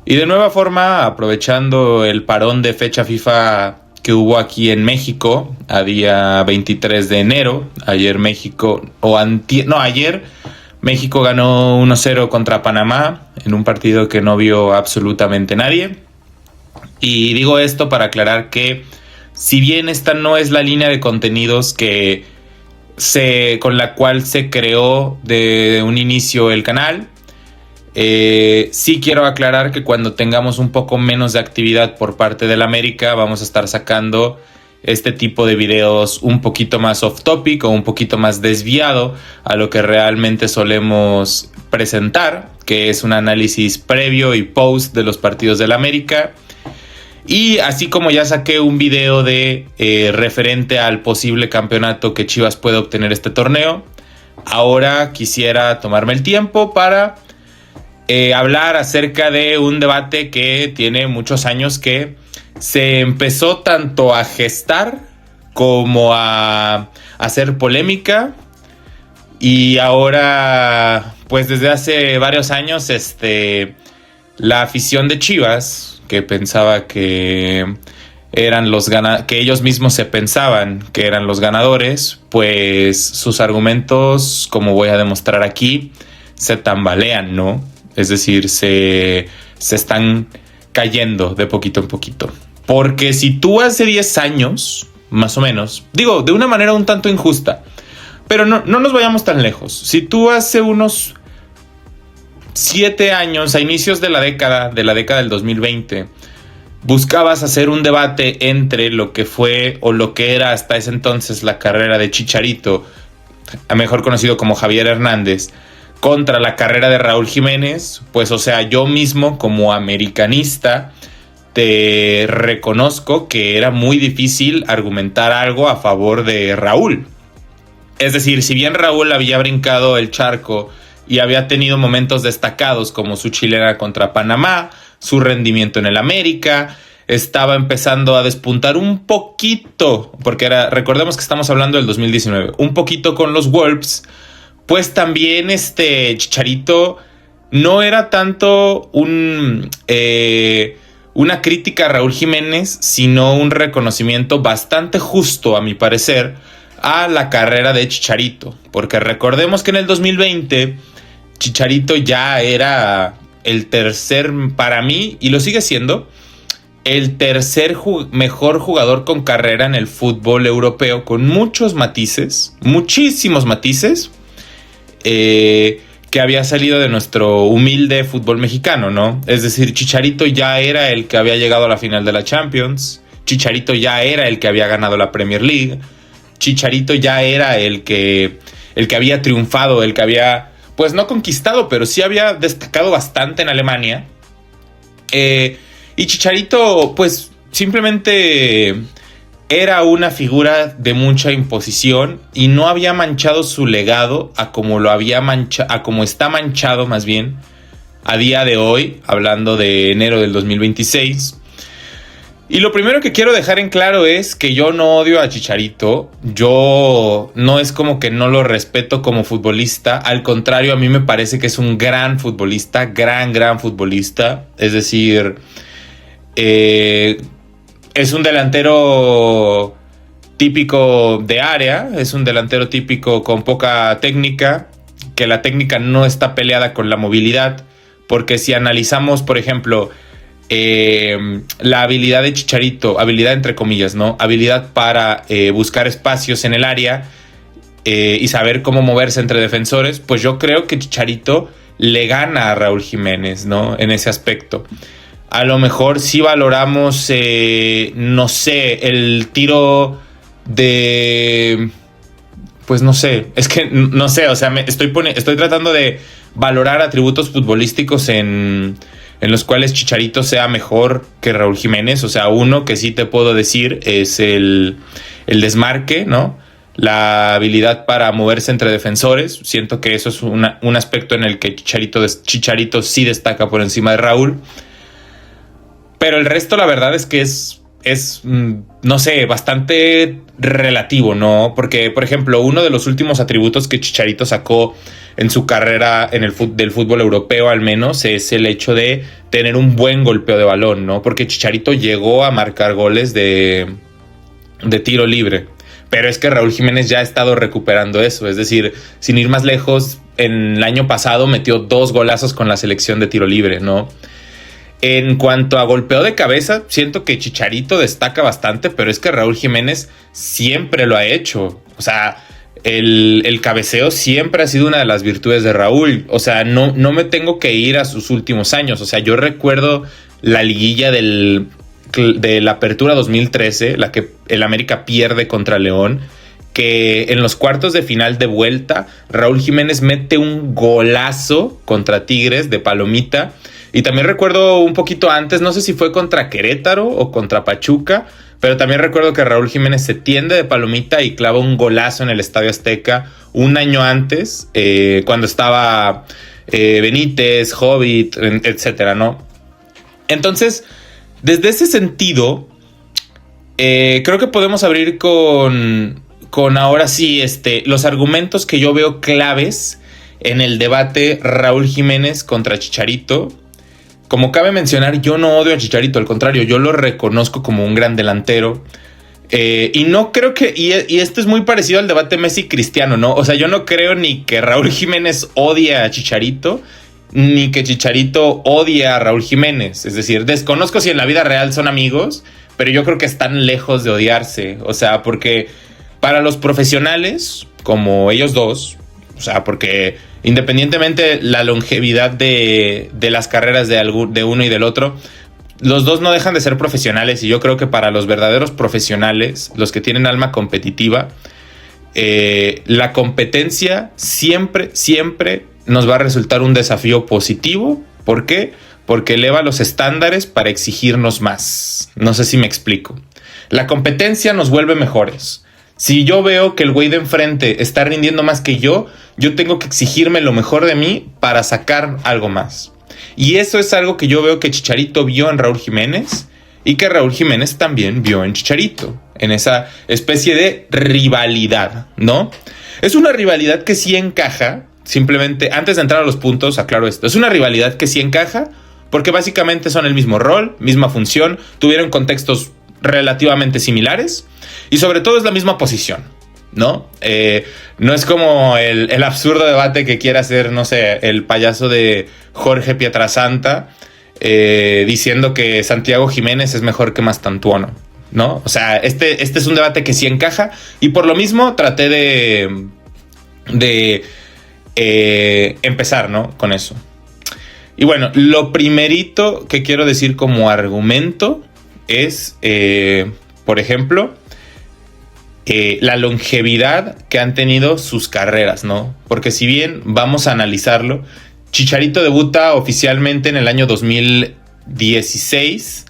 Y de nueva forma, aprovechando el parón de fecha FIFA que hubo aquí en México, a día 23 de enero, ayer México ganó 1-0 contra Panamá en un partido que no vio absolutamente nadie. Y digo esto para aclarar que si bien esta no es la línea de contenidos con la cual se creó de un inicio el canal, sí quiero aclarar que cuando tengamos un poco menos de actividad por parte del América, vamos a estar sacando este tipo de videos un poquito más off topic o un poquito más desviado a lo que realmente solemos presentar, que es un análisis previo y post de los partidos del América. Y así como ya saqué un video de referente al posible campeonato que Chivas puede obtener este torneo, ahora quisiera tomarme el tiempo para hablar acerca de un debate que tiene muchos años, que se empezó tanto a gestar como a hacer polémica, y ahora pues desde hace varios años la afición de Chivas, que pensaba que que ellos mismos se pensaban que eran los ganadores, pues sus argumentos, como voy a demostrar aquí, se tambalean, ¿no? Es decir, se están cayendo de poquito en poquito. Porque si tú hace 10 años, más o menos, digo, de una manera un tanto injusta, pero no nos vayamos tan lejos. Si tú hace unos 7 años, a inicios de la década del 2020, buscabas hacer un debate entre lo que fue o lo que era hasta ese entonces la carrera de Chicharito, mejor conocido como Javier Hernández, contra la carrera de Raúl Jiménez, pues o sea, yo mismo como americanista te reconozco que era muy difícil argumentar algo a favor de Raúl. Es decir, si bien Raúl había brincado el charco y había tenido momentos destacados como su chilena contra Panamá, su rendimiento en el América, estaba empezando a despuntar un poquito, porque recordemos que estamos hablando del 2019, un poquito con los Wolves, pues también Chicharito no era tanto una crítica a Raúl Jiménez, sino un reconocimiento bastante justo, a mi parecer, a la carrera de Chicharito. Porque recordemos que en el 2020 Chicharito ya era el tercer, para mí, y lo sigue siendo, el tercer mejor jugador con carrera en el fútbol europeo, con muchos matices, muchísimos matices, que había salido de nuestro humilde fútbol mexicano, ¿no? Es decir, Chicharito ya era el que había llegado a la final de la Champions, Chicharito ya era el que había ganado la Premier League, Chicharito ya era el que había triunfado, el que había, pues no conquistado, pero sí había destacado bastante en Alemania. Y Chicharito, pues simplemente era una figura de mucha imposición y no había manchado su legado a como está manchado más bien a día de hoy, hablando de enero del 2026. Y lo primero que quiero dejar en claro es que yo no odio a Chicharito. Yo no es como que no lo respeto como futbolista. Al contrario, a mí me parece que es un gran futbolista, gran futbolista. Es decir, es un delantero típico de área, es un delantero típico con poca técnica, que la técnica no está peleada con la movilidad, porque si analizamos, por ejemplo, la habilidad de Chicharito, habilidad entre comillas, ¿no? Habilidad para buscar espacios en el área y saber cómo moverse entre defensores, pues yo creo que Chicharito le gana a Raúl Jiménez, ¿no? En ese aspecto. A lo mejor sí valoramos, no sé, el tiro de... Pues no sé, es que no sé, o sea, estoy tratando de valorar atributos futbolísticos en los cuales Chicharito sea mejor que Raúl Jiménez. O sea, uno que sí te puedo decir es el desmarque, ¿no? La habilidad para moverse entre defensores. Siento que eso es un aspecto en el que Chicharito sí destaca por encima de Raúl. Pero el resto, la verdad es que es no sé, bastante relativo, ¿no? Porque, por ejemplo, uno de los últimos atributos que Chicharito sacó en su carrera del fútbol europeo al menos es el hecho de tener un buen golpeo de balón, ¿no? Porque Chicharito llegó a marcar goles de tiro libre. Pero es que Raúl Jiménez ya ha estado recuperando eso. Es decir, sin ir más lejos, en el año pasado metió 2 golazos con la selección de tiro libre, ¿no? En cuanto a golpeo de cabeza, siento que Chicharito destaca bastante, pero es que Raúl Jiménez siempre lo ha hecho. O sea, el cabeceo siempre ha sido una de las virtudes de Raúl. O sea, no me tengo que ir a sus últimos años. O sea, yo recuerdo la liguilla de la Apertura 2013, la que el América pierde contra León, que en los cuartos de final de vuelta Raúl Jiménez mete un golazo contra Tigres de palomita. Y también recuerdo un poquito antes, no sé si fue contra Querétaro o contra Pachuca, pero también recuerdo que Raúl Jiménez se tiende de palomita y clava un golazo en el Estadio Azteca un año antes, cuando estaba Benítez, Hobbit, etcétera, ¿no? Entonces, desde ese sentido, creo que podemos abrir con ahora sí los argumentos que yo veo claves en el debate Raúl Jiménez contra Chicharito. Como cabe mencionar, yo no odio a Chicharito, al contrario, yo lo reconozco como un gran delantero. Y no creo que... Y esto es muy parecido al debate Messi-Cristiano, ¿no? O sea, yo no creo ni que Raúl Jiménez odie a Chicharito, ni que Chicharito odie a Raúl Jiménez. Es decir, desconozco si en la vida real son amigos, pero yo creo que están lejos de odiarse. O sea, porque para los profesionales, como ellos dos, o sea, porque independientemente la longevidad de las carreras de uno y del otro, los dos no dejan de ser profesionales. Y yo creo que para los verdaderos profesionales, los que tienen alma competitiva, la competencia siempre nos va a resultar un desafío positivo. ¿Por qué? Porque eleva los estándares para exigirnos más. No sé si me explico. La competencia nos vuelve mejores. Si yo veo que el güey de enfrente está rindiendo más que yo tengo que exigirme lo mejor de mí para sacar algo más. Y eso es algo que yo veo que Chicharito vio en Raúl Jiménez y que Raúl Jiménez también vio en Chicharito, en esa especie de rivalidad, ¿no? Es una rivalidad que sí encaja, simplemente, antes de entrar a los puntos, aclaro esto, es una rivalidad que sí encaja porque básicamente son el mismo rol, misma función, tuvieron contextos relativamente similares y sobre todo es la misma posición, ¿no? No es como el absurdo debate que quiere hacer, no sé, el payaso de Jorge Pietrasanta diciendo que Santiago Jiménez es mejor que Mastantuono, ¿no? O sea, este es un debate que sí encaja y por lo mismo traté de empezar, ¿no? Con eso. Y bueno, lo primerito que quiero decir como argumento es, por ejemplo, la longevidad que han tenido sus carreras, ¿no? Porque si bien vamos a analizarlo, Chicharito debuta oficialmente en el año 2016.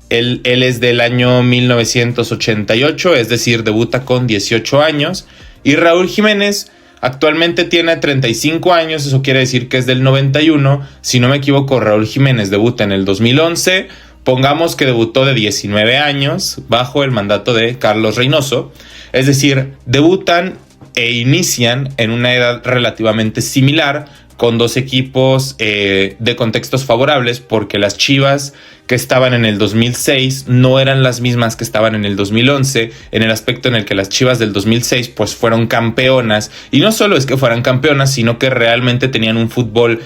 Él es del año 1988, es decir, debuta con 18 años. Y Raúl Jiménez actualmente tiene 35 años, eso quiere decir que es del 91. Si no me equivoco, Raúl Jiménez debuta en el 2011. Pongamos que debutó de 19 años bajo el mandato de Carlos Reynoso. Es decir, debutan e inician en una edad relativamente similar, con dos equipos de contextos favorables, porque las Chivas que estaban en el 2006 no eran las mismas que estaban en el 2011, en el aspecto en el que las Chivas del 2006 pues fueron campeonas, y no solo es que fueran campeonas, sino que realmente tenían un fútbol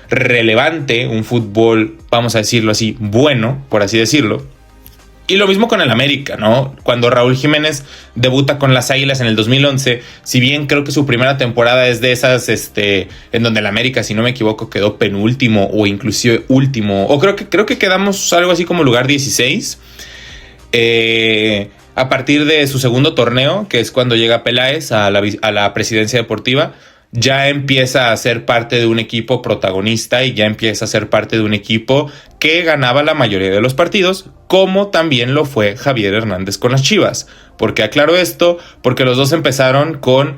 relevante, un fútbol, vamos a decirlo así, bueno, por así decirlo. Y lo mismo con el América, ¿no? Cuando Raúl Jiménez debuta con las Águilas en el 2011, si bien creo que su primera temporada es de esas en donde el América, si no me equivoco, quedó penúltimo o inclusive último, o creo que quedamos algo así como lugar 16. A partir de su segundo torneo, que es cuando llega Peláez a la presidencia deportiva, ya empieza a ser parte de un equipo protagonista y ya empieza a ser parte de un equipo que ganaba la mayoría de los partidos, como también lo fue Javier Hernández con las Chivas. ¿Por qué aclaro esto? Porque los dos empezaron con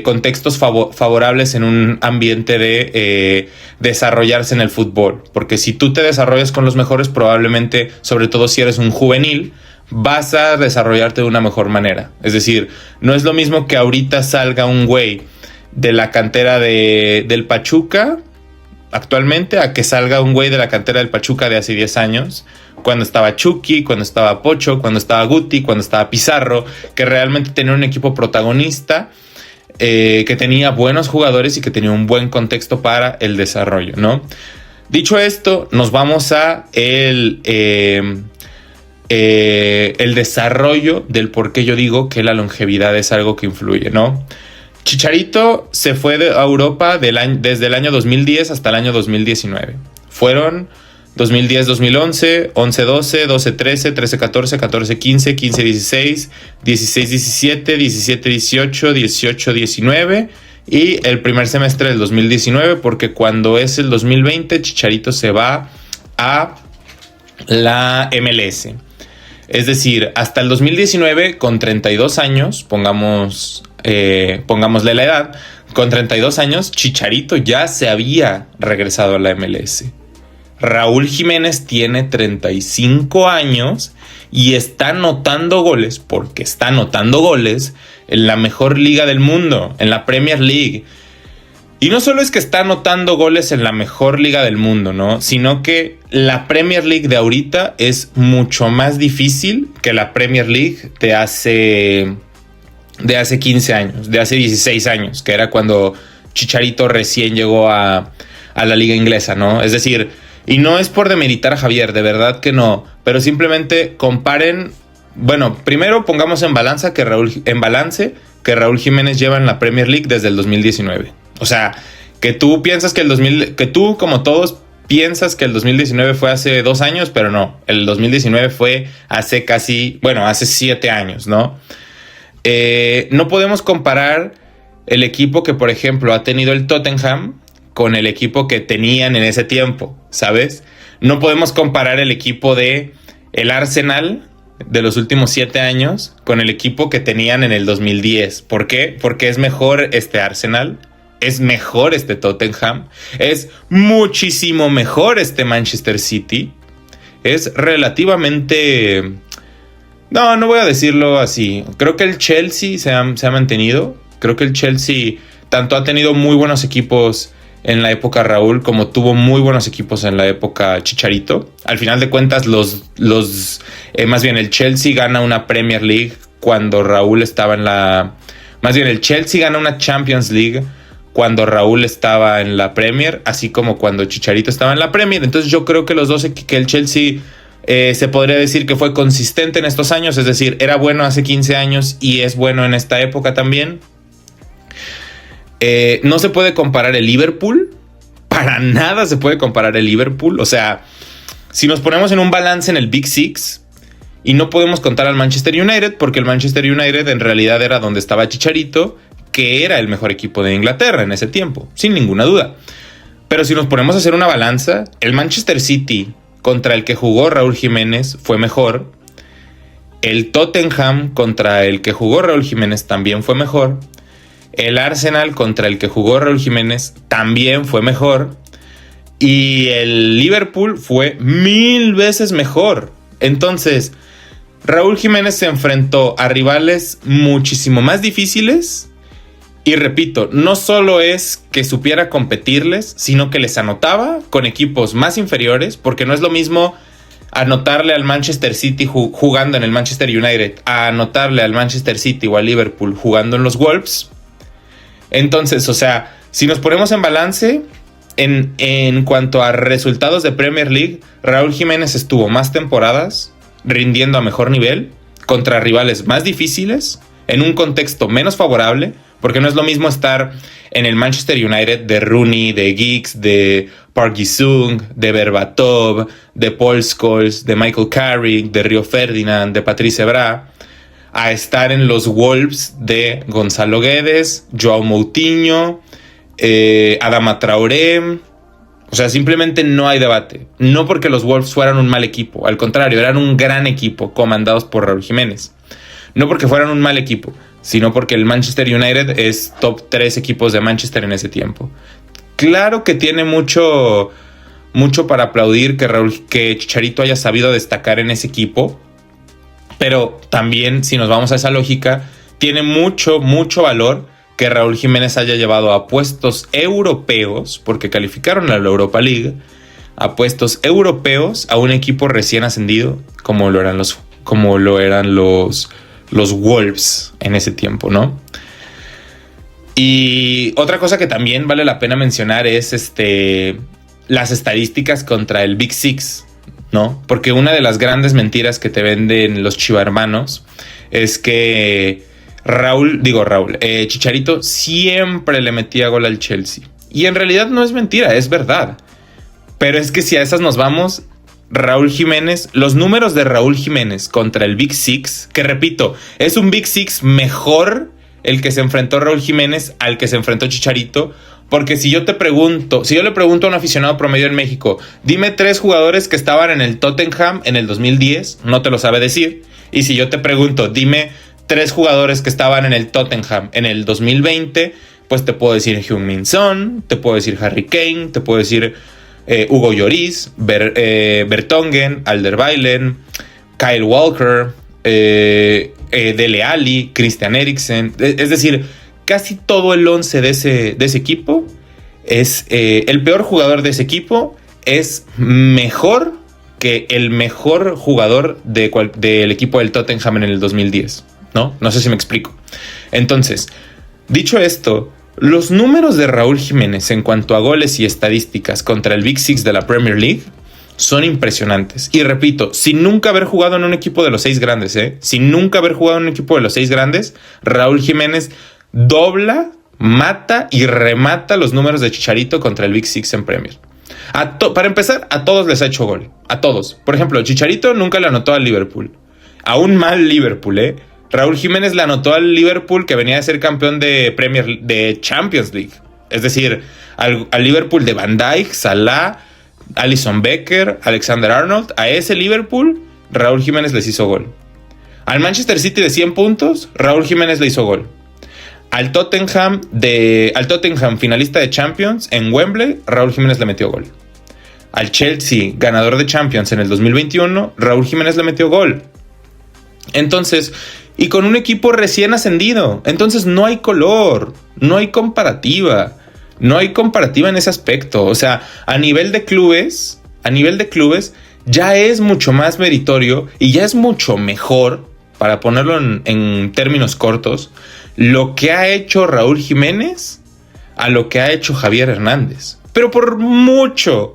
contextos favorables en un ambiente de desarrollarse en el fútbol. Porque si tú te desarrollas con los mejores, probablemente, sobre todo si eres un juvenil, vas a desarrollarte de una mejor manera. Es decir, no es lo mismo que ahorita salga un güey de la cantera del Pachuca actualmente a que salga un güey de la cantera del Pachuca de hace 10 años, cuando estaba Chucky, cuando estaba Pocho, cuando estaba Guti, cuando estaba Pizarro, que realmente tenía un equipo protagonista, que tenía buenos jugadores y que tenía un buen contexto para el desarrollo, ¿no? Dicho esto, nos vamos a el desarrollo del por qué yo digo que la longevidad es algo que influye, ¿no? Chicharito se fue a Europa desde el año 2010 hasta el año 2019. Fueron 2010-2011, 11-12, 12-13, 13-14, 14-15, 15-16, 16-17, 17-18, 18-19 y el primer semestre del 2019, porque cuando es el 2020, Chicharito se va a la MLS. Es decir, hasta el 2019, con 32 años, pongámosle la edad, con 32 años, Chicharito ya se había regresado a la MLS. Raúl Jiménez tiene 35 años y está anotando goles, porque está anotando goles en la mejor liga del mundo, en la Premier League. Y no solo es que está anotando goles en la mejor liga del mundo, ¿no? Sino que la Premier League de ahorita es mucho más difícil que la Premier League de hace 15 años, de hace 16 años, que era cuando Chicharito recién llegó a la liga inglesa, ¿no? Es decir, y no es por demeritar a Javier, de verdad que no, pero simplemente comparen. Bueno, primero pongamos en balance que Raúl Jiménez lleva en la Premier League desde el 2019. O sea, que tú piensas que que tú, como todos, piensas que el 2019 fue hace 2 años, pero no, el 2019 fue hace 7 años, ¿no? No podemos comparar el equipo que, por ejemplo, ha tenido el Tottenham con el equipo que tenían en ese tiempo, ¿sabes? No podemos comparar el equipo de el Arsenal de los últimos 7 años con el equipo que tenían en el 2010. ¿Por qué? Porque es mejor este Arsenal, es mejor este Tottenham, es muchísimo mejor este Manchester City, es relativamente... No voy a decirlo así. Creo que el Chelsea se ha mantenido. Creo que el Chelsea tanto ha tenido muy buenos equipos en la época Raúl como tuvo muy buenos equipos en la época Chicharito. Al final de cuentas, más bien el Chelsea gana una Premier League cuando Raúl estaba el Chelsea gana una Champions League cuando Raúl estaba en la Premier, así como cuando Chicharito estaba en la Premier. Entonces yo creo que que el Chelsea... se podría decir que fue consistente en estos años, es decir, era bueno hace 15 años y es bueno en esta época también. No se puede comparar el Liverpool, para nada se puede comparar el Liverpool. O sea, si nos ponemos en un balance en el Big Six, y no podemos contar al Manchester United, porque el Manchester United en realidad era donde estaba Chicharito, que era el mejor equipo de Inglaterra en ese tiempo, sin ninguna duda. Pero si nos ponemos a hacer una balanza, el Manchester City contra el que jugó Raúl Jiménez fue mejor. El Tottenham contra el que jugó Raúl Jiménez también fue mejor. El Arsenal contra el que jugó Raúl Jiménez también fue mejor. Y el Liverpool fue 1000 veces mejor. Entonces, Raúl Jiménez se enfrentó a rivales muchísimo más difíciles. Y repito, no solo es que supiera competirles, sino que les anotaba con equipos más inferiores, porque no es lo mismo anotarle al Manchester City jugando en el Manchester United a anotarle al Manchester City o al Liverpool jugando en los Wolves. Entonces, o sea, si nos ponemos en balance, en cuanto a resultados de Premier League, Raúl Jiménez estuvo más temporadas rindiendo a mejor nivel contra rivales más difíciles en un contexto menos favorable. Porque no es lo mismo estar en el Manchester United de Rooney, de Giggs, de Park Ji-sung, de Berbatov, de Paul Scholes, de Michael Carrick, de Rio Ferdinand, de Patrice Evra, a estar en los Wolves de Gonzalo Guedes, Joao Moutinho, Adama Traoré. O sea, simplemente no hay debate. No porque los Wolves fueran un mal equipo. Al contrario, eran un gran equipo comandados por Raúl Jiménez. No porque fueran un mal equipo, sino porque el Manchester United es top 3 equipos de Manchester en ese tiempo. Claro que tiene mucho para aplaudir que Chicharito haya sabido destacar en ese equipo. Pero también, si nos vamos a esa lógica, tiene mucho valor que Raúl Jiménez haya llevado a puestos europeos, porque calificaron a la Europa League, a puestos europeos a un equipo recién ascendido, como lo eran los Wolves en ese tiempo, ¿no? Y otra cosa que también vale la pena mencionar es las estadísticas contra el Big Six, ¿no? Porque una de las grandes mentiras que te venden los chivarmanos es que Chicharito siempre le metía gol al Chelsea. Y en realidad no es mentira, es verdad. Pero es que si a esas nos vamos, Raúl Jiménez, los números de Raúl Jiménez contra el Big Six, que repito, es un Big Six mejor el que se enfrentó Raúl Jiménez al que se enfrentó Chicharito. Porque si yo le pregunto a un aficionado promedio en México, dime 3 jugadores que estaban en el Tottenham en el 2010, no te lo sabe decir. Y si yo te pregunto, dime 3 jugadores que estaban en el Tottenham en el 2020, pues te puedo decir Heung-min Son, te puedo decir Harry Kane, te puedo decir Hugo Lloris, Vertonghen, Alderweireld, Kyle Walker, Dele Alli, Christian Eriksen. Es decir, casi todo el 11 de ese equipo es el peor jugador de ese equipo es mejor que el mejor jugador del equipo del Tottenham en el 2010. No sé si me explico. Entonces, dicho esto, los números de Raúl Jiménez en cuanto a goles y estadísticas contra el Big Six de la Premier League son impresionantes. Y repito, sin nunca haber jugado en un equipo de los 6 grandes, sin nunca haber jugado en un equipo de los 6 grandes, Raúl Jiménez dobla, mata y remata los números de Chicharito contra el Big Six en Premier. Para empezar, a todos les ha hecho gol. A todos. Por ejemplo, Chicharito nunca le anotó al Liverpool. A un mal Liverpool, Raúl Jiménez le anotó al Liverpool, que venía de ser campeón de Champions League. Es decir, al Liverpool de Van Dijk, Salah, Alisson Becker, Alexander Arnold. A ese Liverpool, Raúl Jiménez les hizo gol. Al Manchester City de 100 puntos, Raúl Jiménez le hizo gol. Al Tottenham finalista de Champions en Wembley, Raúl Jiménez le metió gol. Al Chelsea, ganador de Champions en el 2021, Raúl Jiménez le metió gol. Entonces, y con un equipo recién ascendido. Entonces no hay color, no hay comparativa. No hay comparativa en ese aspecto. O sea, a nivel de clubes, ya es mucho más meritorio y ya es mucho mejor, para ponerlo en términos cortos, lo que ha hecho Raúl Jiménez a lo que ha hecho Javier Hernández. Pero por mucho.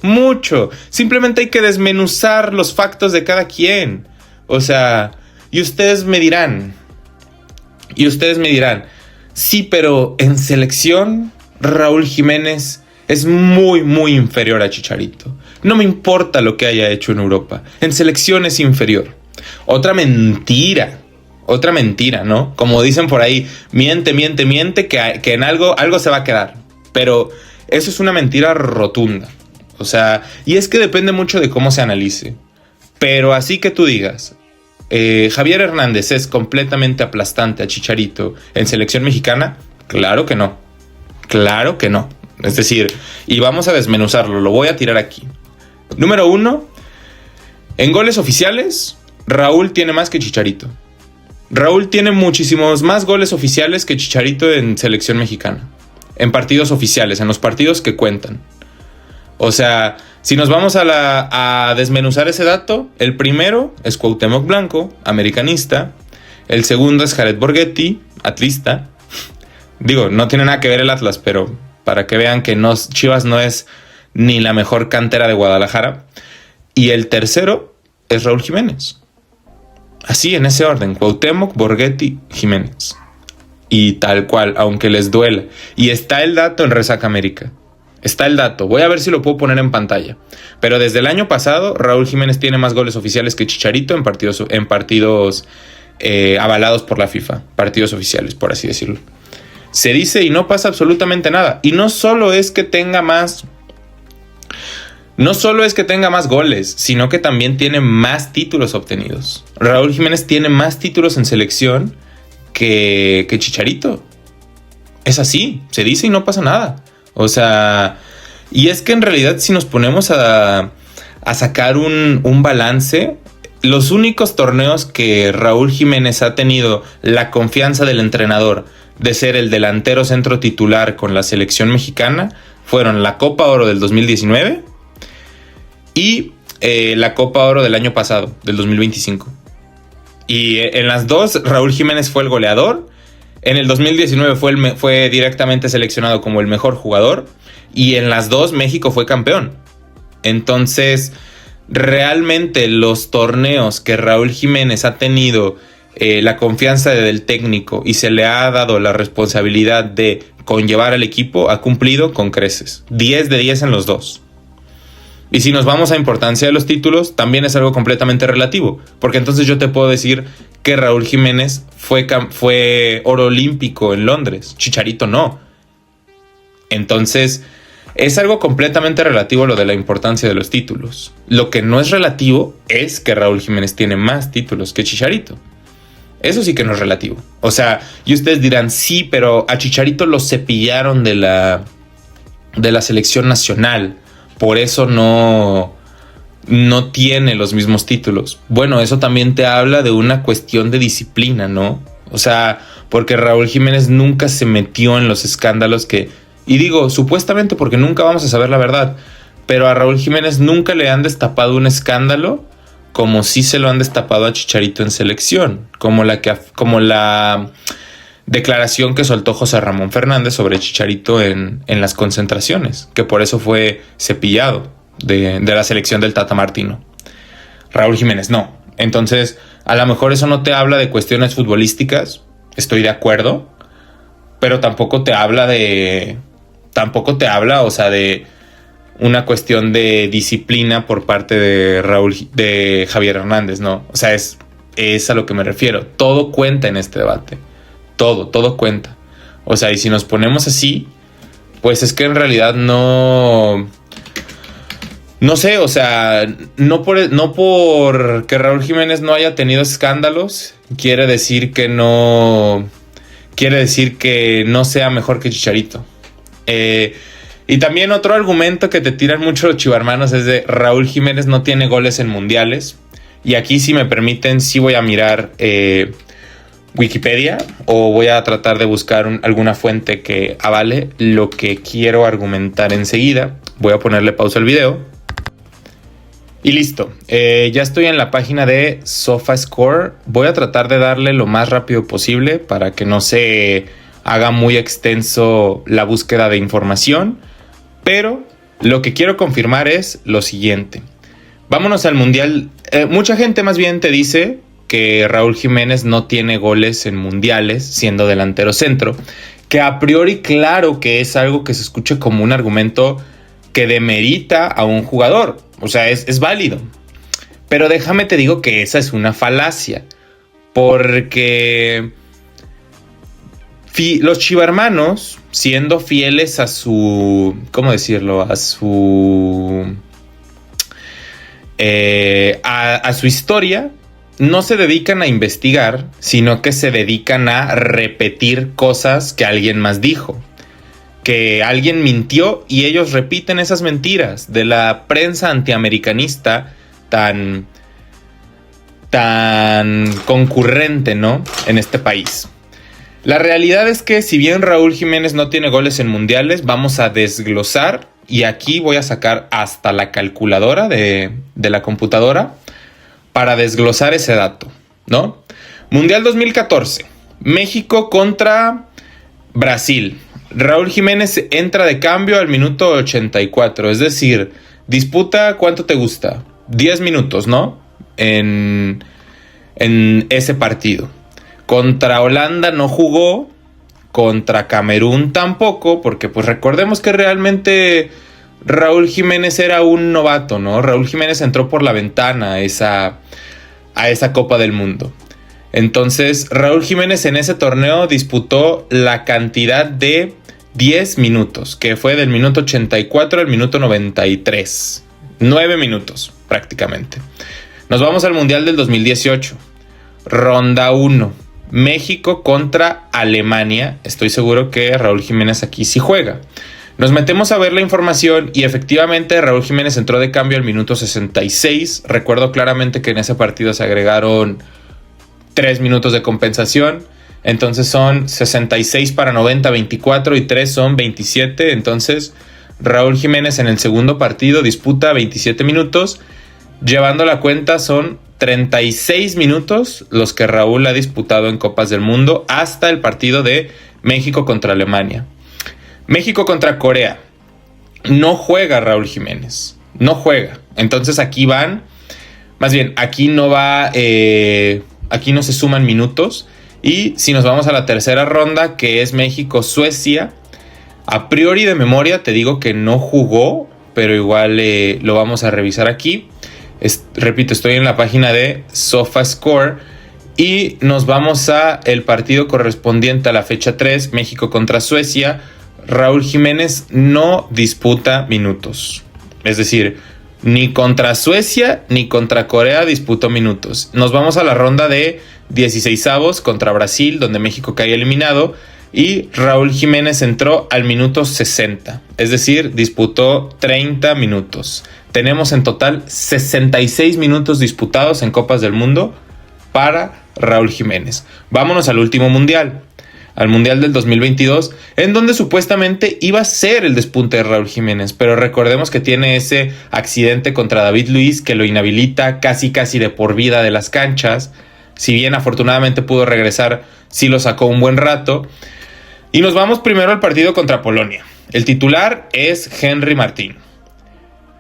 Simplemente hay que desmenuzar los factos de cada quien. O sea, y ustedes me dirán, sí, pero en selección Raúl Jiménez es muy inferior a Chicharito. No me importa lo que haya hecho en Europa. En selección es inferior. Otra mentira, ¿no? Como dicen por ahí, miente, que en algo se va a quedar. Pero eso es una mentira rotunda. O sea, y es que depende mucho de cómo se analice. Pero así que tú digas, Javier Hernández es completamente aplastante a Chicharito en selección mexicana, claro que no. Es decir, y vamos a desmenuzarlo, lo voy a tirar aquí. Número 1, en goles oficiales, Raúl tiene más que Chicharito. Raúl tiene muchísimos más goles oficiales que Chicharito en selección mexicana. En partidos oficiales, en los partidos que cuentan. O sea, si nos vamos a desmenuzar ese dato, el primero es Cuauhtémoc Blanco, americanista. El segundo es Jared Borghetti, atlista. Digo, no tiene nada que ver el Atlas, pero para que vean que Chivas no es ni la mejor cantera de Guadalajara. Y el tercero es Raúl Jiménez. Así, en ese orden, Cuauhtémoc, Borghetti, Jiménez. Y tal cual, aunque les duela. Y está el dato en Resaca América. Está el dato, voy a ver si lo puedo poner en pantalla. Pero desde el año pasado, Raúl Jiménez tiene más goles oficiales que Chicharito en partidos avalados por la FIFA. Partidos oficiales, por así decirlo. Se dice y no pasa absolutamente nada. Y no solo es que tenga más goles, sino que también tiene más títulos obtenidos. Raúl Jiménez tiene más títulos en selección que Chicharito. Es así, se dice y no pasa nada. O sea, y es que en realidad si nos ponemos a sacar un balance, los únicos torneos que Raúl Jiménez ha tenido la confianza del entrenador de ser el delantero centro titular con la selección mexicana fueron la Copa Oro del 2019 y la Copa Oro del año pasado, del 2025. Y en las dos Raúl Jiménez fue el goleador. En el 2019 fue directamente seleccionado como el mejor jugador. Y en las dos México fue campeón. Entonces, realmente los torneos que Raúl Jiménez ha tenido la confianza del técnico y se le ha dado la responsabilidad de conllevar al equipo, ha cumplido con creces. 10 de 10 en los dos. Y si nos vamos a importancia de los títulos, también es algo completamente relativo. Porque entonces yo te puedo decir que Raúl Jiménez fue oro olímpico en Londres. Chicharito no. Entonces, es algo completamente relativo lo de la importancia de los títulos. Lo que no es relativo es que Raúl Jiménez tiene más títulos que Chicharito. Eso sí que no es relativo. O sea, y ustedes dirán, sí, pero a Chicharito lo cepillaron de la selección nacional. Por eso no tiene los mismos títulos. Bueno, eso también te habla de una cuestión de disciplina, ¿no? O sea, porque Raúl Jiménez nunca se metió en los escándalos que... Y digo, supuestamente porque nunca vamos a saber la verdad. Pero a Raúl Jiménez nunca le han destapado un escándalo como sí se lo han destapado a Chicharito en selección. Como la declaración que soltó José Ramón Fernández sobre Chicharito en las concentraciones, que por eso fue cepillado de la selección del Tata Martino. Raúl Jiménez no. Entonces, a lo mejor eso no te habla de cuestiones futbolísticas, estoy de acuerdo, pero tampoco te habla, o sea, de una cuestión de disciplina por parte de Javier Hernández, ¿no? O sea, es a lo que me refiero. Todo cuenta en este debate. Todo cuenta. O sea, y si nos ponemos así, pues es que en realidad no sé, o sea, no por que Raúl Jiménez no haya tenido escándalos, quiere decir que no sea mejor que Chicharito. Y también otro argumento que te tiran mucho los chivarmanos es de Raúl Jiménez no tiene goles en mundiales. Y aquí, si me permiten, sí voy a mirar Wikipedia, o voy a tratar de buscar alguna fuente que avale lo que quiero argumentar enseguida. Voy a ponerle pausa al video. Y listo, ya estoy en la página de SofaScore. Voy a tratar de darle lo más rápido posible para que no se haga muy extenso la búsqueda de información. Pero lo que quiero confirmar es lo siguiente. Vámonos al Mundial. Mucha gente más bien te dice que Raúl Jiménez no tiene goles en mundiales siendo delantero centro, que a priori claro que es algo que se escucha como un argumento que demerita a un jugador, o sea, es válido, pero déjame te digo que esa es una falacia, porque los chivarmanos, siendo fieles a su, ¿cómo decirlo? A su historia, no se dedican a investigar, sino que se dedican a repetir cosas que alguien más dijo. Que alguien mintió y ellos repiten esas mentiras de la prensa antiamericanista tan concurrente, ¿no? En este país. La realidad es que si bien Raúl Jiménez no tiene goles en mundiales, vamos a desglosar, y aquí voy a sacar hasta la calculadora de la computadora para desglosar ese dato, ¿no? Mundial 2014, México contra Brasil. Raúl Jiménez entra de cambio al minuto 84, es decir, disputa, ¿cuánto te gusta? 10 minutos, ¿no? En ese partido. Contra Holanda no jugó, contra Camerún tampoco, porque pues recordemos que realmente Raúl Jiménez era un novato, ¿no? Raúl Jiménez entró por la ventana a esa Copa del Mundo. Entonces, Raúl Jiménez en ese torneo disputó la cantidad de 10 minutos, que fue del minuto 84 al minuto 93. 9 minutos, prácticamente. Nos vamos al Mundial del 2018. Ronda 1. México contra Alemania. Estoy seguro que Raúl Jiménez aquí sí juega. Nos metemos a ver la información y efectivamente Raúl Jiménez entró de cambio al minuto 66. Recuerdo claramente que en ese partido se agregaron 3 minutos de compensación. Entonces son 66 para 90, 24 y 3 son 27. Entonces Raúl Jiménez en el segundo partido disputa 27 minutos. Llevando la cuenta son 36 minutos los que Raúl ha disputado en Copas del Mundo hasta el partido de México contra Alemania. México contra Corea. No juega Raúl Jiménez. No juega. Entonces aquí van. Más bien, aquí no va. Aquí no se suman minutos. Y si nos vamos a la tercera ronda, que es México-Suecia. A priori de memoria te digo que no jugó. Pero igual lo vamos a revisar aquí. Repito, estoy en la página de SofaScore. Y nos vamos a el partido correspondiente a la fecha 3. México contra Suecia. Raúl Jiménez no disputa minutos. Es decir, ni contra Suecia ni contra Corea disputó minutos. Nos vamos a la ronda de 16avos contra Brasil, donde México cae eliminado. Y Raúl Jiménez entró al minuto 60. Es decir, disputó 30 minutos. Tenemos en total 66 minutos disputados en Copas del Mundo para Raúl Jiménez. Vámonos al último mundial. Al Mundial del 2022, en donde supuestamente iba a ser el despunte de Raúl Jiménez, pero recordemos que tiene ese accidente contra David Luiz que lo inhabilita casi de por vida de las canchas. Si bien afortunadamente pudo regresar, sí lo sacó un buen rato. Y nos vamos primero al partido contra Polonia. El titular es Henry Martín.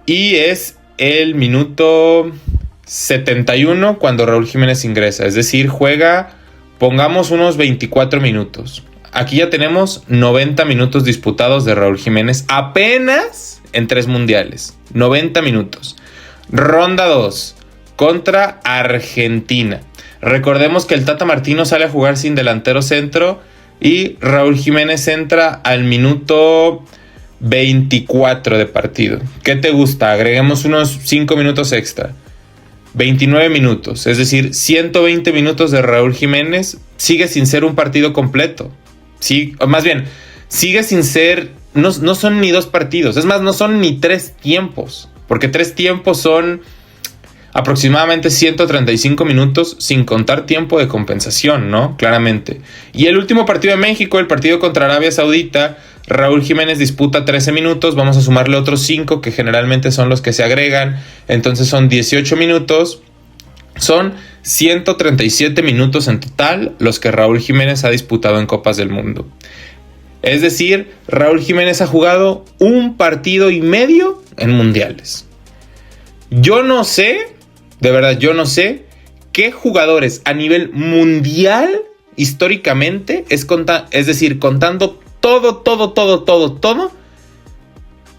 Y es el minuto 71 cuando Raúl Jiménez ingresa, es decir, juega... Pongamos unos 24 minutos. Aquí ya tenemos 90 minutos disputados de Raúl Jiménez apenas en 3 mundiales. 90 minutos. Ronda 2 contra Argentina. Recordemos que el Tata Martino sale a jugar sin delantero centro y Raúl Jiménez entra al minuto 24 de partido. ¿Qué te gusta? Agreguemos unos 5 minutos extra. 29 minutos, es decir, 120 minutos de Raúl Jiménez. Sigue sin ser un partido completo. Sí, más bien, sigue sin ser... No son ni 2 partidos. Es más, no son ni 3 tiempos. Porque 3 tiempos son aproximadamente 135 minutos sin contar tiempo de compensación, ¿no? Claramente. Y el último partido de México, el partido contra Arabia Saudita, Raúl Jiménez disputa 13 minutos, vamos a sumarle otros 5 que generalmente son los que se agregan, entonces son 18 minutos, son 137 minutos en total los que Raúl Jiménez ha disputado en Copas del Mundo. Es decir, Raúl Jiménez ha jugado 1 partido y medio en mundiales. Yo no sé, de verdad yo no sé qué jugadores a nivel mundial históricamente, es decir, contando todo,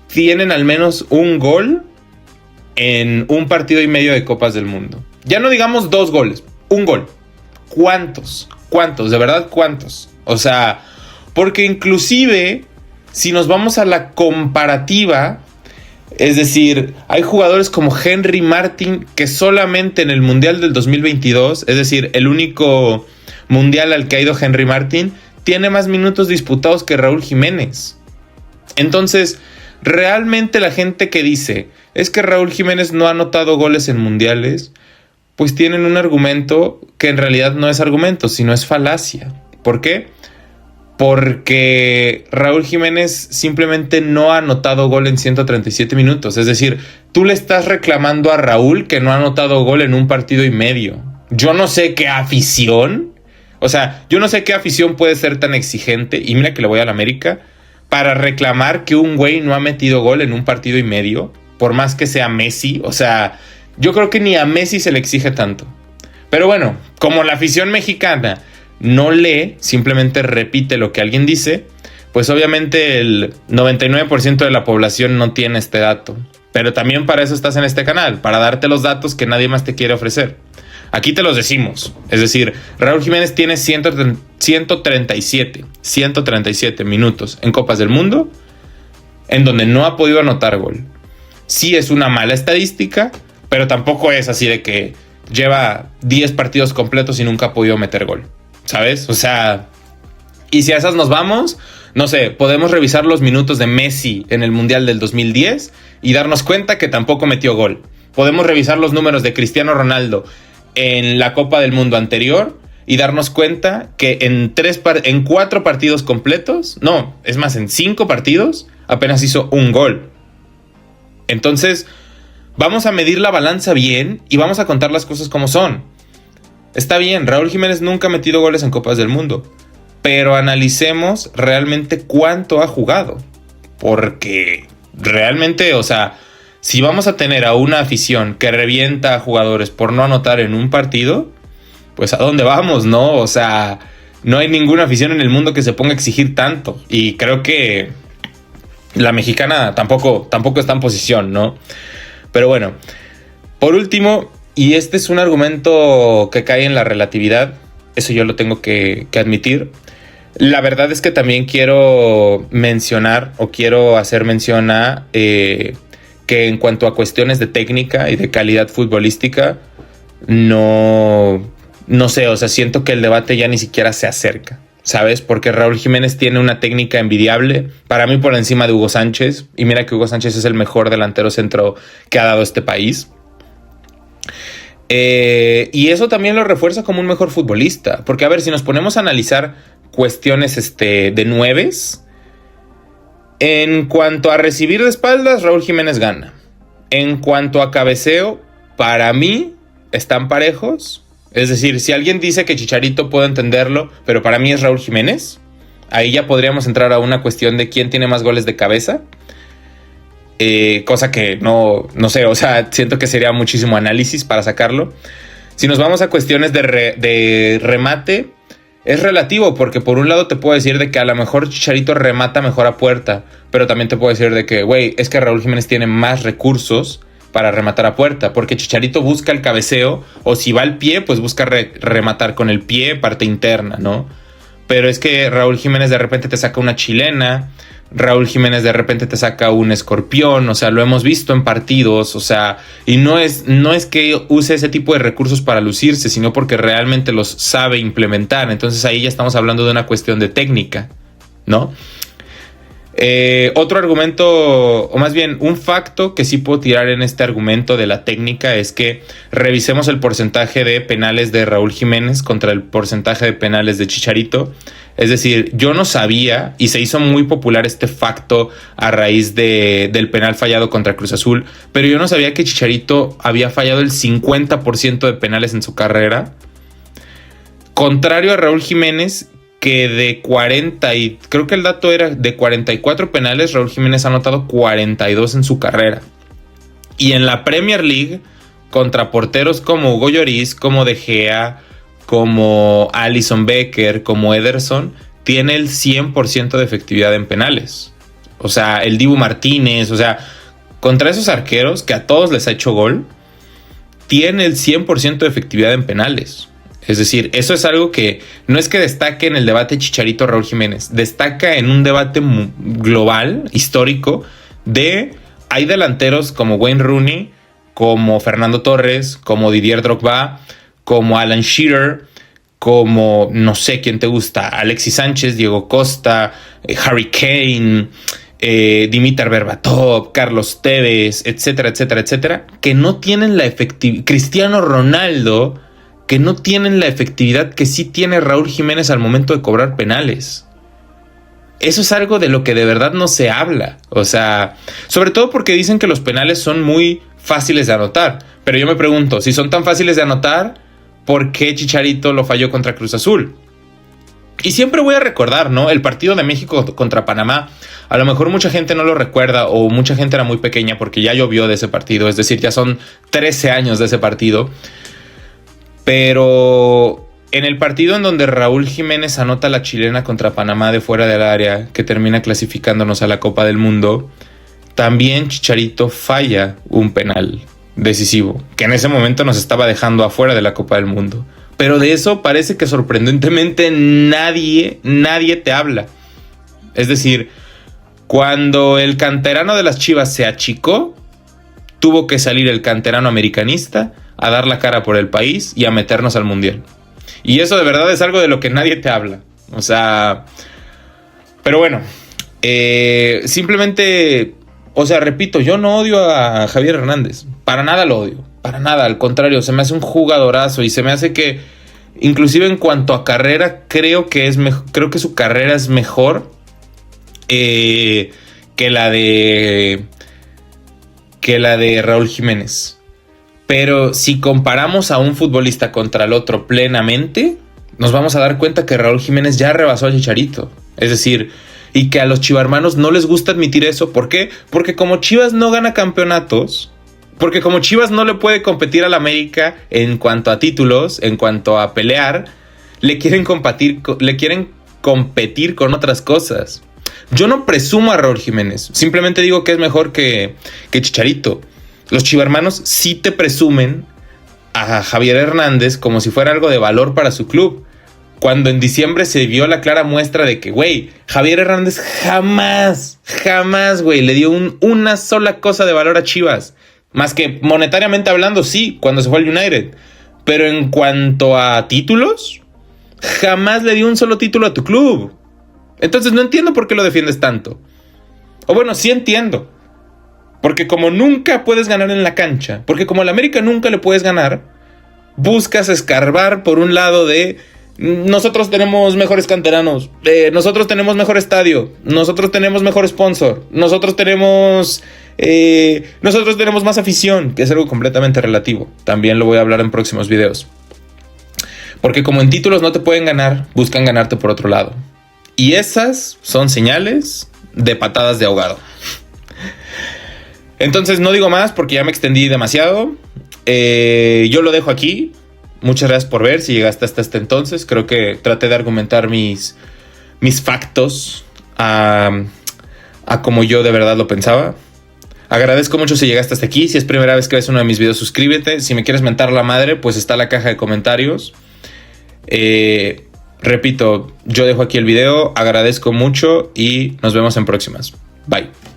tienen al menos 1 gol en 1 partido y medio de Copas del Mundo. Ya no digamos 2 goles, 1 gol. ¿Cuántos? De verdad, ¿cuántos? O sea, porque inclusive si nos vamos a la comparativa, es decir, hay jugadores como Henry Martín que solamente en el Mundial del 2022, es decir, el único mundial al que ha ido Henry Martín, tiene más minutos disputados que Raúl Jiménez. Entonces, realmente la gente que dice es que Raúl Jiménez no ha anotado goles en mundiales, pues tienen un argumento que en realidad no es argumento, sino es falacia. ¿Por qué? Porque Raúl Jiménez simplemente no ha anotado gol en 137 minutos. Es decir, tú le estás reclamando a Raúl que no ha anotado gol en 1 partido y medio. Yo no sé qué afición... O sea, yo no sé qué afición puede ser tan exigente, y mira que le voy a la América, para reclamar que un güey no ha metido gol en 1 partido y medio, por más que sea Messi. O sea, yo creo que ni a Messi se le exige tanto. Pero bueno, como la afición mexicana no lee, simplemente repite lo que alguien dice, pues obviamente el 99% de la población no tiene este dato. Pero también para eso estás en este canal, para darte los datos que nadie más te quiere ofrecer. Aquí te los decimos. Es decir, Raúl Jiménez tiene 137 minutos en Copas del Mundo en donde no ha podido anotar gol. Sí es una mala estadística, pero tampoco es así de que lleva 10 partidos completos y nunca ha podido meter gol, ¿sabes? O sea, y si a esas nos vamos, no sé, podemos revisar los minutos de Messi en el Mundial del 2010 y darnos cuenta que tampoco metió gol. Podemos revisar los números de Cristiano Ronaldo en la Copa del Mundo anterior y darnos cuenta que en 4 partidos completos, no, es más, en 5 partidos apenas hizo un gol. Entonces, vamos a medir la balanza bien y vamos a contar las cosas como son. Está bien, Raúl Jiménez nunca ha metido goles en Copas del Mundo, pero analicemos realmente cuánto ha jugado. Porque realmente, o sea, si vamos a tener a una afición que revienta a jugadores por no anotar en un partido, pues ¿a dónde vamos, no? O sea, no hay ninguna afición en el mundo que se ponga a exigir tanto. Y creo que la mexicana tampoco está en posición, ¿no? Pero bueno, por último, y este es un argumento que cae en la relatividad, eso yo lo tengo que admitir. La verdad es que también quiero mencionar o quiero hacer mención a que en cuanto a cuestiones de técnica y de calidad futbolística, no sé, o sea, siento que el debate ya ni siquiera se acerca, ¿sabes? Porque Raúl Jiménez tiene una técnica envidiable, para mí por encima de Hugo Sánchez, y mira que Hugo Sánchez es el mejor delantero centro que ha dado este país. Y eso también lo refuerza como un mejor futbolista, porque a ver, si nos ponemos a analizar cuestiones de nueves, en cuanto a recibir de espaldas, Raúl Jiménez gana. En cuanto a cabeceo, para mí están parejos. Es decir, si alguien dice que Chicharito, puedo entenderlo, pero para mí es Raúl Jiménez. Ahí ya podríamos entrar a una cuestión de quién tiene más goles de cabeza. Cosa que no sé, o sea, siento que sería muchísimo análisis para sacarlo. Si nos vamos a cuestiones de remate, es relativo, porque por un lado te puedo decir de que a lo mejor Chicharito remata mejor a puerta, pero también te puedo decir de que, güey, es que Raúl Jiménez tiene más recursos para rematar a puerta, porque Chicharito busca el cabeceo, o si va al pie, pues busca rematar con el pie, parte interna, ¿no? Pero es que Raúl Jiménez de repente te saca una chilena, Raúl Jiménez de repente te saca un escorpión, o sea, lo hemos visto en partidos, o sea, y no es que use ese tipo de recursos para lucirse, sino porque realmente los sabe implementar. Entonces ahí ya estamos hablando de una cuestión de técnica, ¿no? Otro argumento, o más bien un facto que sí puedo tirar en este argumento de la técnica, es que revisemos el porcentaje de penales de Raúl Jiménez contra el porcentaje de penales de Chicharito. Es decir, yo no sabía, y se hizo muy popular este facto a raíz del penal fallado contra Cruz Azul, pero yo no sabía que Chicharito había fallado el 50% de penales en su carrera, contrario a Raúl Jiménez, que de 40, y creo que el dato era de 44 penales, Raúl Jiménez ha anotado 42 en su carrera. Y en la Premier League, contra porteros como Hugo Lloris, como De Gea, como Alisson Becker, como Ederson, tiene el 100% de efectividad en penales. O sea, el Dibu Martínez, o sea, contra esos arqueros que a todos les ha hecho gol, tiene el 100% de efectividad en penales. Es decir, eso es algo que no es que destaque en el debate Chicharito-Raúl Jiménez, destaca en un debate global, histórico, hay delanteros como Wayne Rooney, como Fernando Torres, como Didier Drogba, como Alan Shearer, como no sé quién te gusta, Alexis Sánchez, Diego Costa, Harry Kane, Dimitar Berbatov, Carlos Tevez, etcétera, etcétera, etcétera, que no tienen la efectividad, Cristiano Ronaldo, que no tienen la efectividad que sí tiene Raúl Jiménez al momento de cobrar penales. Eso es algo de lo que de verdad no se habla. O sea, sobre todo porque dicen que los penales son muy fáciles de anotar. Pero yo me pregunto, si son tan fáciles de anotar, ¿por qué Chicharito lo falló contra Cruz Azul? Y siempre voy a recordar, ¿no? El partido de México contra Panamá. A lo mejor mucha gente no lo recuerda, o mucha gente era muy pequeña porque ya llovió de ese partido. Es decir, ya son 13 años de ese partido. Pero en el partido en donde Raúl Jiménez anota la chilena contra Panamá de fuera del área, que termina clasificándonos a la Copa del Mundo, también Chicharito falla un penal. decisivo, que en ese momento nos estaba dejando afuera de la Copa del Mundo. Pero de eso parece que sorprendentemente nadie te habla. Es decir, cuando el canterano de las Chivas se achicó, tuvo que salir el canterano americanista a dar la cara por el país y a meternos al Mundial. Y eso de verdad es algo de lo que nadie te habla. O sea, pero bueno, simplemente, o sea, repito, yo no odio a Javier Hernández. Para nada lo odio. Para nada, al contrario, se me hace un jugadorazo y se me hace que, inclusive en cuanto a carrera, creo que su carrera es mejor que la de Raúl Jiménez. Pero si comparamos a un futbolista contra el otro plenamente, nos vamos a dar cuenta que Raúl Jiménez ya rebasó a Chicharito. Es decir, y que a los chivarmanos no les gusta admitir eso. ¿Por qué? Porque como Chivas no gana campeonatos, porque como Chivas no le puede competir al América en cuanto a títulos, en cuanto a pelear, le quieren competir con otras cosas. Yo no presumo a Raúl Jiménez, simplemente digo que es mejor que Chicharito. Los chivarmanos sí te presumen a Javier Hernández como si fuera algo de valor para su club. Cuando en diciembre se vio la clara muestra de que, güey, Javier Hernández jamás, güey, le dio una sola cosa de valor a Chivas. Más que monetariamente hablando, sí, cuando se fue al United. Pero en cuanto a títulos, jamás le dio un solo título a tu club. Entonces no entiendo por qué lo defiendes tanto. O bueno, sí entiendo. Porque como nunca puedes ganar en la cancha, porque como al América nunca le puedes ganar, buscas escarbar por un lado de nosotros tenemos mejores canteranos, nosotros tenemos mejor estadio, nosotros tenemos mejor sponsor, nosotros tenemos más afición, que es algo completamente relativo. También lo voy a hablar en próximos videos. Porque como en títulos no te pueden ganar, buscan ganarte por otro lado. Y esas son señales de patadas de ahogado. Entonces no digo más porque ya me extendí demasiado. Yo lo dejo aquí. Muchas gracias por ver. Si llegaste hasta este entonces, creo que traté de argumentar mis factos a como yo de verdad lo pensaba. Agradezco mucho si llegaste hasta aquí. Si es primera vez que ves uno de mis videos, suscríbete. Si me quieres mentar la madre, pues está la caja de comentarios. Repito, yo dejo aquí el video. Agradezco mucho y nos vemos en próximas. Bye.